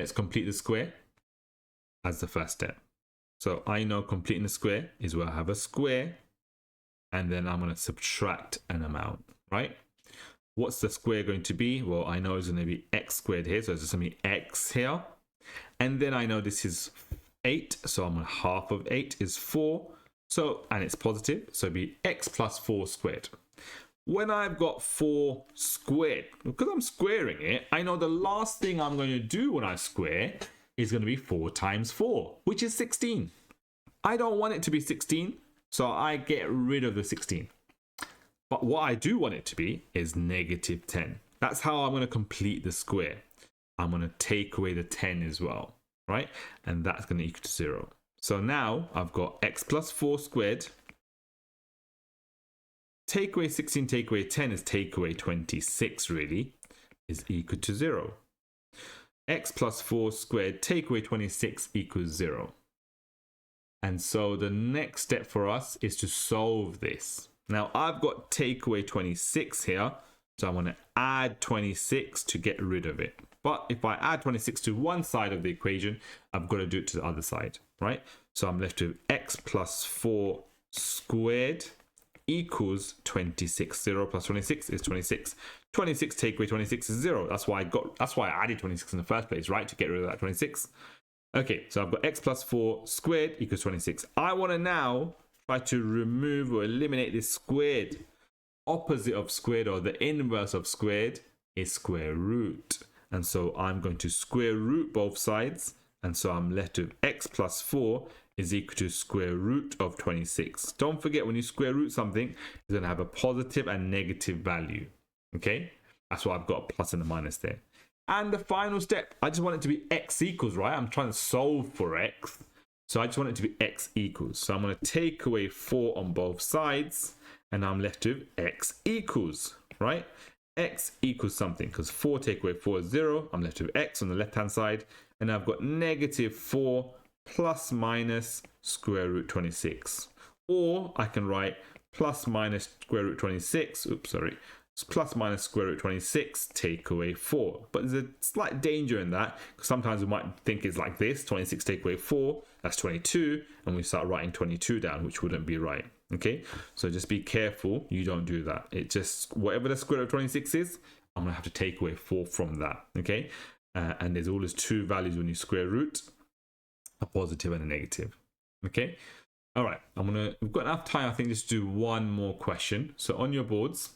let's complete the square as the first step. So I know completing the square is where I have a square and then I'm going to subtract an amount, right? What's the square going to be? Well, I know it's going to be x squared here, so it's just going to be x here. And then I know this is 8, so I'm going to half of 8 is 4. So, and it's positive, so it'd be x plus 4 squared. When I've got 4 squared, because I'm squaring it, I know the last thing I'm going to do when I square is going to be 4 times 4, which is 16. I don't want it to be 16, so I get rid of the 16. But what I do want it to be is negative 10. That's how I'm going to complete the square. I'm going to take away the 10 as well, right? And that's going to equal to 0. So now I've got x plus 4 squared. Take away 16, take away 10 is take away 26 really, is equal to 0. X plus 4 squared, take away 26 equals 0. And so the next step for us is to solve this. Now I've got take away 26 here, so I'm going to add 26 to get rid of it. But if I add 26 to one side of the equation, I've got to do it to the other side, right? So I'm left with x plus 4 squared equals 26. 0 plus 26 is 26. 26 take away 26 is 0. That's why I added 26 in the first place, right? To get rid of that 26. Okay, so I've got x plus 4 squared equals 26. I want to now try to remove or eliminate this squared. Opposite of squared, or the inverse of squared, is square root. And so I'm going to square root both sides. And so I'm left with x plus 4 is equal to square root of 26. Don't forget, when you square root something, it's going to have a positive and negative value. Okay? That's why I've got a plus and a minus there. And the final step, I just want it to be x equals, right? I'm trying to solve for x. So I just want it to be x equals. So I'm going to take away 4 on both sides. And I'm left with x equals, right? X equals something, because 4 take away 4 is 0. I'm left with x on the left-hand side. And I've got negative 4 plus minus square root 26. Or I can write plus minus square root 26. Oops, sorry. It's plus minus square root 26 take away 4. But there's a slight danger in that, because sometimes we might think it's like this. 26 take away 4, that's 22. And we start writing 22 down, which wouldn't be right. Okay, so just be careful you don't do that. It just, whatever the square root of 26 is, I'm going to have to take away 4 from that. Okay, and there's always 2 values when you square root, a positive and a negative. Okay, all right, we've got enough time, I think, just to do one more question. So on your boards,